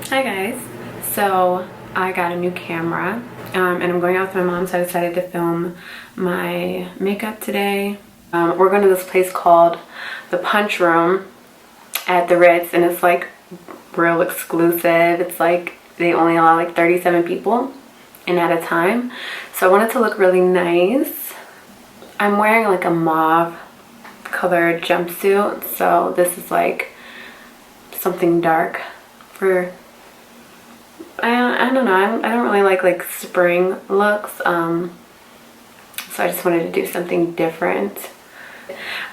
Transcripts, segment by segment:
Hi guys, so I got a new camera and I'm going out with my mom, so I decided to film my makeup today. We're going to this place called the Punch Room at the Ritz, and it's like real exclusive. It's like they only allow like 37 people in at a time, so I wanted to look really nice. I'm wearing like a mauve colored jumpsuit, so this is like something dark for I don't know, I don't really like spring looks, so I just wanted to do something different.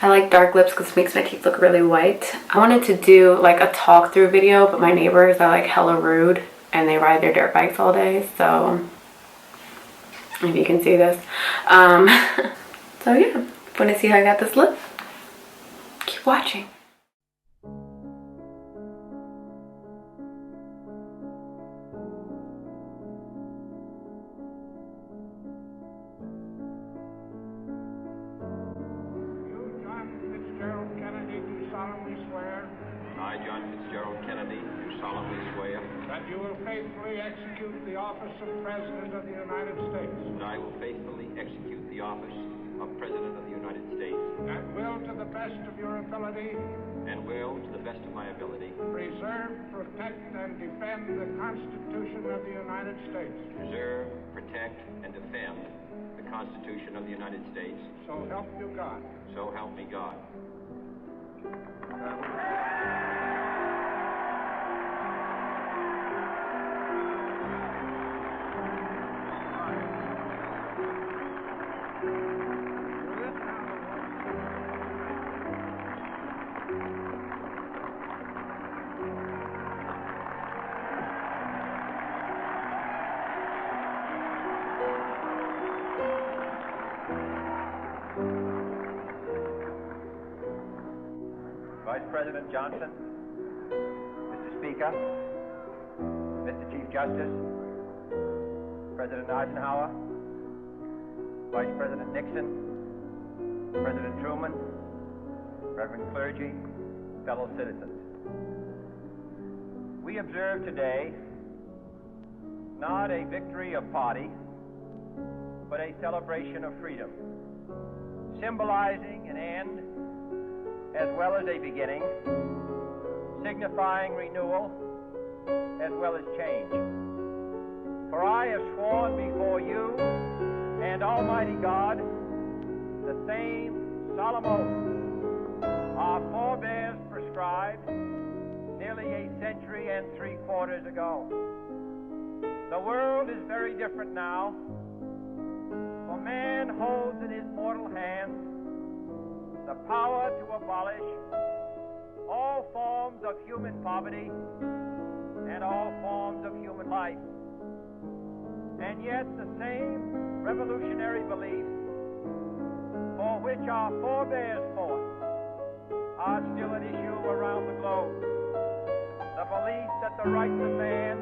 I like dark lips because it makes my teeth look really white. I wanted to do like a talk through video, but my neighbors are like hella rude and they ride their dirt bikes all day, so if you can see this. So yeah, want to see how I got this look? Keep watching. I, John Fitzgerald Kennedy, do solemnly swear that you will faithfully execute the office of President of the United States. that I will faithfully execute the office of President of the United States And will, to the best of your ability, and will, to the best of my ability, preserve, protect, and defend the Constitution of the United States. preserve, protect, and defend the Constitution of the United States. So help you God. So help me God. Vice President Johnson, Mr. Speaker, Mr. Chief Justice, President Eisenhower, Vice President Nixon, President Truman, Reverend clergy, fellow citizens. We observe today not a victory of party, but a celebration of freedom, symbolizing an end as well as a beginning, signifying renewal as well as change. For I have sworn before you and Almighty God the same solemn oath our forebears prescribed nearly a century and 3/4 ago. The world is very different now, for man holds in his mortal hands the power to abolish all forms of human poverty and all forms of human life. And yet the same revolutionary beliefs for which our forebears fought are still an issue around the globe. The belief that the rights of man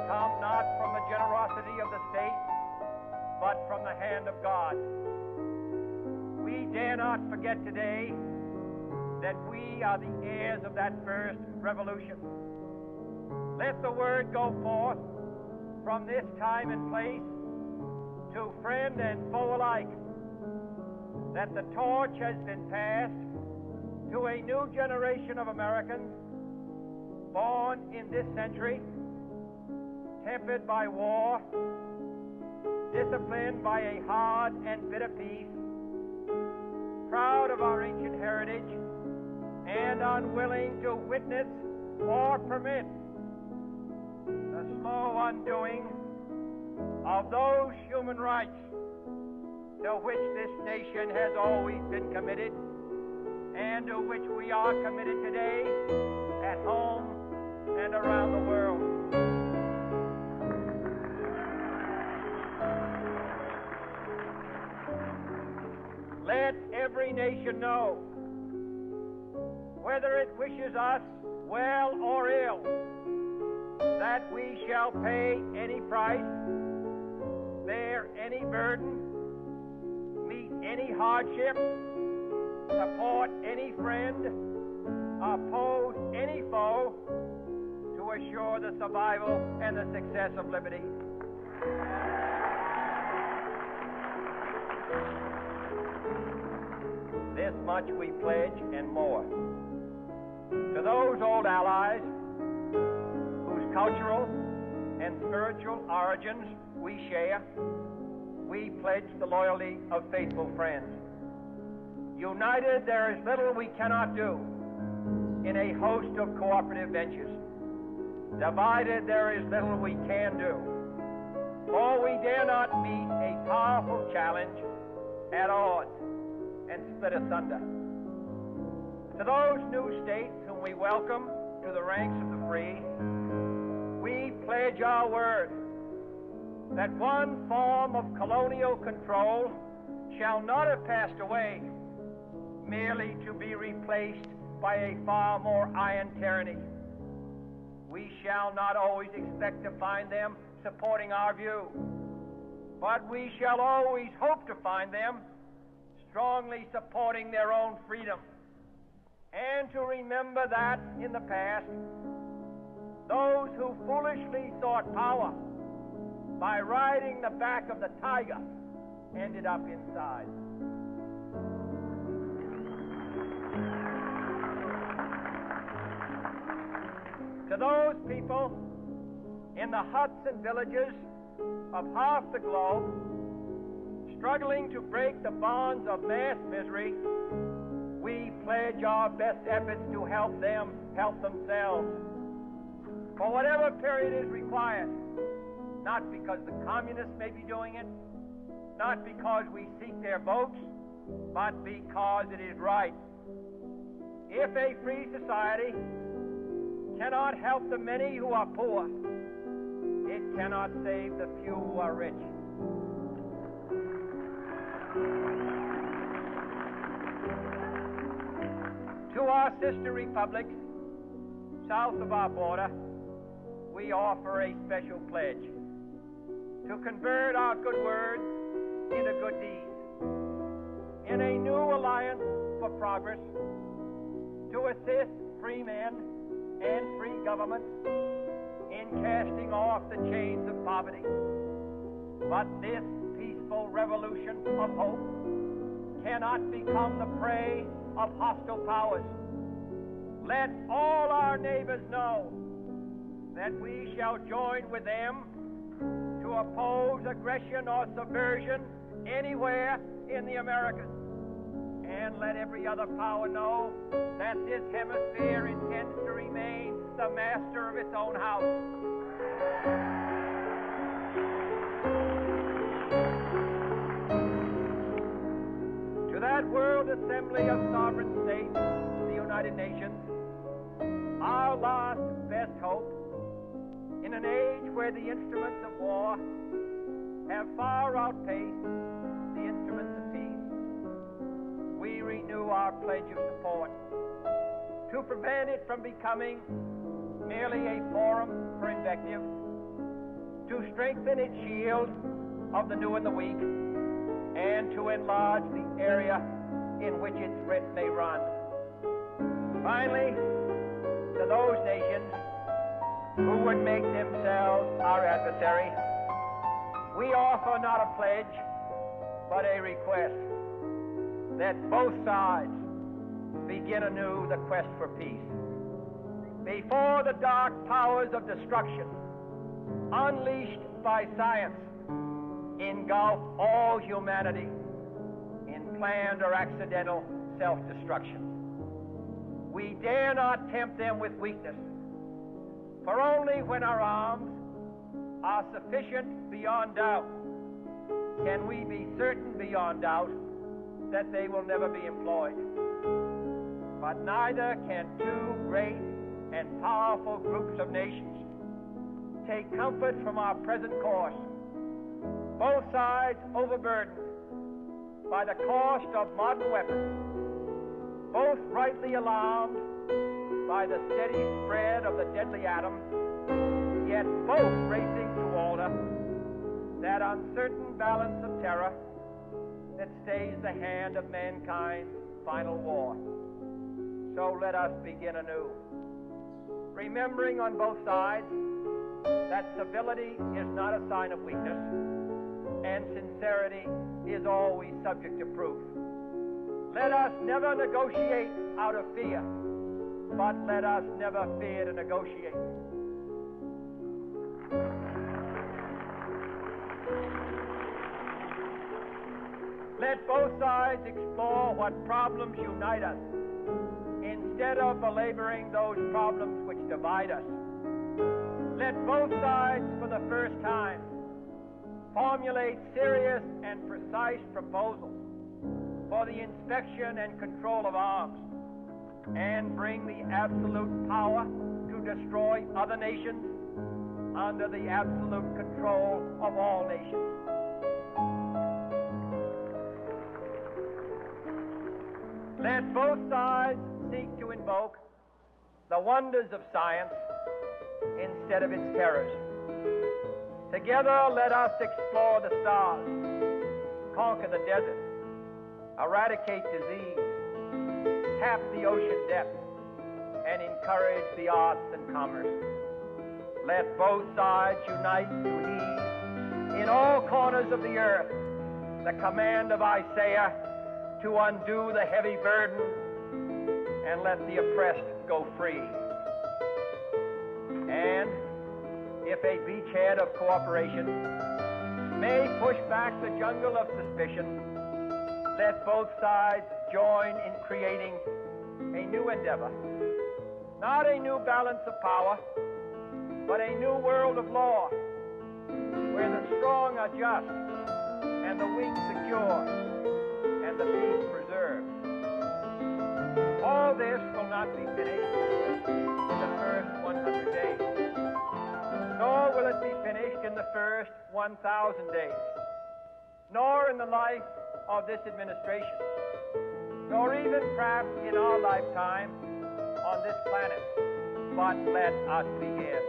come not from the generosity of the state, but from the hand of God. We dare not forget today that we are the heirs of that first revolution. Let the word go forth from this time and place to friend and foe alike that the torch has been passed to a new generation of Americans born in this century, tempered by war, disciplined by a hard and bitter peace, proud of our ancient heritage, and unwilling to witness or permit the slow undoing of those human rights to which this nation has always been committed and to which we are committed today at home and around the world. Let every nation know, whether it wishes us well or ill, that we shall pay any price, bear any burden, meet any hardship, support any friend, oppose any foe to assure the survival and the success of liberty. This much we pledge and more. To those old allies whose cultural and spiritual origins we share, we pledge the loyalty of faithful friends. United, there is little we cannot do in a host of cooperative ventures. Divided, there is little we can do, for we dare not meet a powerful challenge at odds and split asunder. To those new states whom we welcome to the ranks of the free, we pledge our word that one form of colonial control shall not have passed away, merely to be replaced by a far more iron tyranny. We shall not always expect to find them supporting our view, but we shall always hope to find them strongly supporting their own freedom, and to remember that in the past, those who foolishly sought power by riding the back of the tiger ended up inside. To those people in the huts and villages of half the globe struggling to break the bonds of mass misery, we pledge our best efforts to help them help themselves for whatever period is required, not because the communists may be doing it, not because we seek their votes, but because it is right. If a free society cannot help the many who are poor, it cannot save the few who are rich. To our sister republics south of our border, we offer a special pledge to convert our good words into good deeds, in a new alliance for progress, to assist free men and free governments in casting off the chains of poverty. But this peaceful revolution of hope cannot become the prey of hostile powers. Let all our neighbors know that we shall join with them to oppose aggression or subversion anywhere in the Americas. And let every other power know that this hemisphere intends to remain the master of its own house. To that World Assembly of Sovereign States, the United Nations, our last best hope, in an age where the instruments of war have far outpaced the instruments of peace, we renew our pledge of support to prevent it from becoming merely a forum for invective, to strengthen its shield of the new and the weak, and to enlarge the area in which its threat may run. Finally, to those nations who would make themselves our adversary, we offer not a pledge, but a request that both sides begin anew the quest for peace. Before the dark powers of destruction, unleashed by science, engulf all humanity in planned or accidental self-destruction, we dare not tempt them with weakness, for only when our arms are sufficient beyond doubt can we be certain beyond doubt that they will never be employed. But neither can two great and powerful groups of nations take comfort from our present course, both sides overburdened by the cost of modern weapons, both rightly alarmed by the steady spread of the deadly atom, yet both racing to alter that uncertain balance of terror that stays the hand of mankind's final war. So let us begin anew. remembering on both sides that civility is not a sign of weakness, and sincerity is always subject to proof. Let us never negotiate out of fear, but let us never fear to negotiate. Let both sides explore what problems unite us, instead of belaboring those problems which divide us. Let both sides, for the first time, formulate serious and precise proposals for the inspection and control of arms, and bring the absolute power to destroy other nations under the absolute control of all nations. Let both sides seek to invoke the wonders of science instead of its terrors. Together, let us explore the stars, conquer the desert, eradicate disease, tap the ocean depths, and encourage the arts and commerce. Let both sides unite to heed in all corners of the earth the command of Isaiah to undo the heavy burden and let the oppressed go free. And if a beachhead of cooperation may push back the jungle of suspicion, let both sides join in creating a new endeavor, not a new balance of power, but a new world of law, where the strong are just and the weak secure and the peace preserved. All this will not be finished in the first 100 days, nor will it be finished in the first 1,000 days, nor in the life of this administration, nor even perhaps in our lifetime on this planet. But let us begin.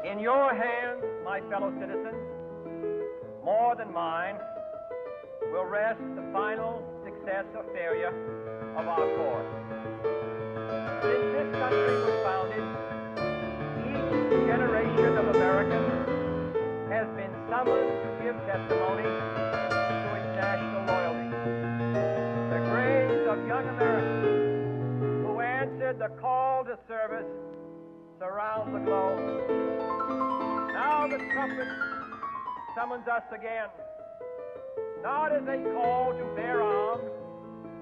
In your hands, my fellow citizens, more than mine, will rest the final success or failure of our cause. Since this country was founded, each generation of Americans has been summoned to give testimony to its national loyalty. The graves of young Americans who answered the call to service surround the globe. Now the trumpet summons us again, not as a call to bear arms,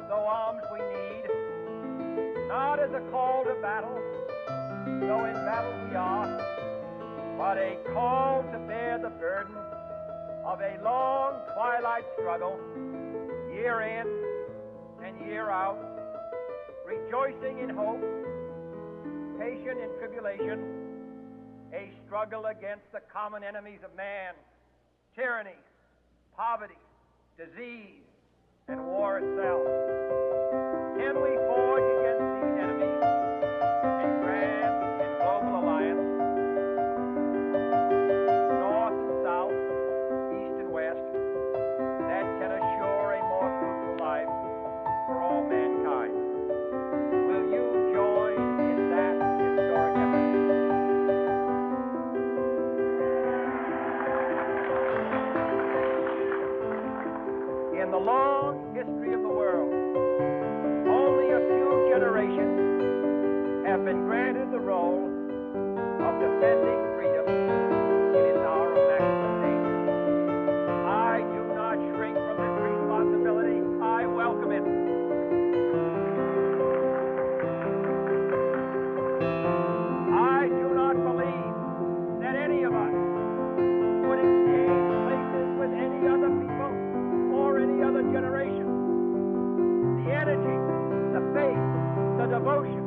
though arms we need, not as a call to battle, though in battle we are, but a call to bear the burden of a long twilight struggle, year in and year out, rejoicing in hope, patient in tribulation, a struggle against the common enemies of man, tyranny, poverty, disease, and war itself. Can we forge against these enemies a grand and global alliance, north and south, east and west, that can assure a more fruitful life for all mankind? Will you join in that historic effort? In the long history of the world, only a few generations have been granted the role of defending freedom in its hour of maximum danger. I do not shrink from this responsibility. I welcome it. I do not believe that any of us would exchange places with any other people or any other generation. The energy, the faith, the devotion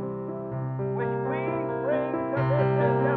which we bring to this endeavor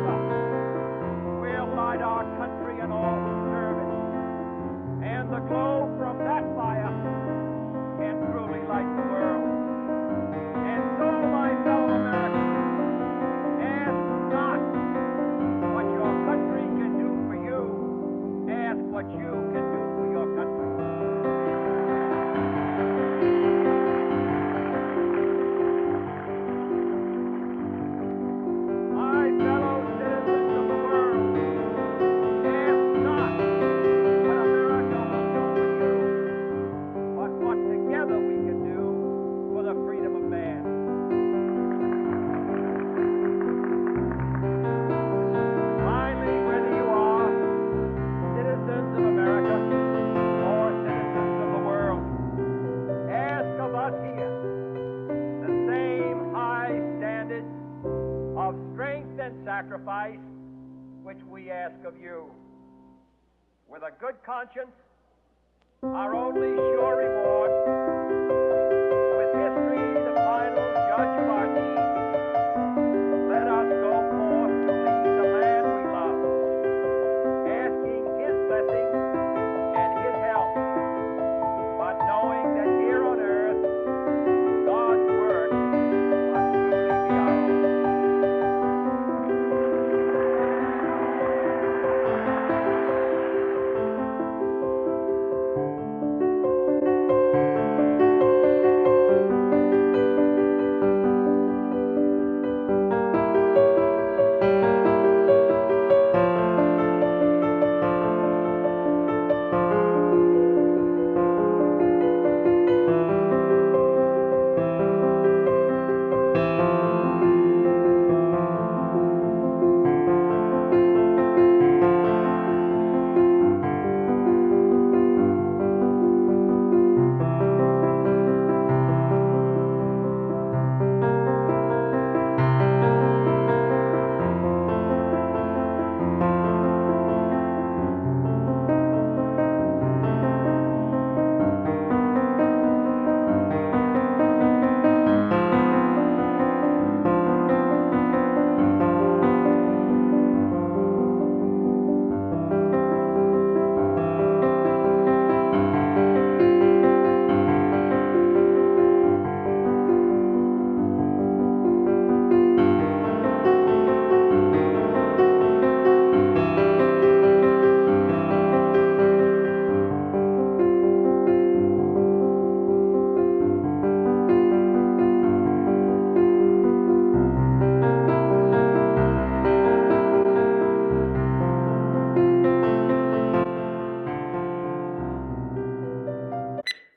ask of you. With a good conscience, our only sure reward, with history the final judge of our deeds, let us go forth to lead the land we love, asking His blessing and His help, but knowing that here on earth, God's work must truly be our own.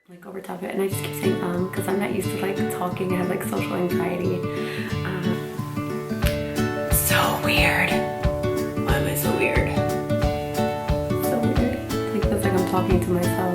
Like over top of it, and I just keep saying because I'm not used to like talking. I have like social anxiety. So weird. Why am I so weird? So weird. Like feels like I'm talking to myself.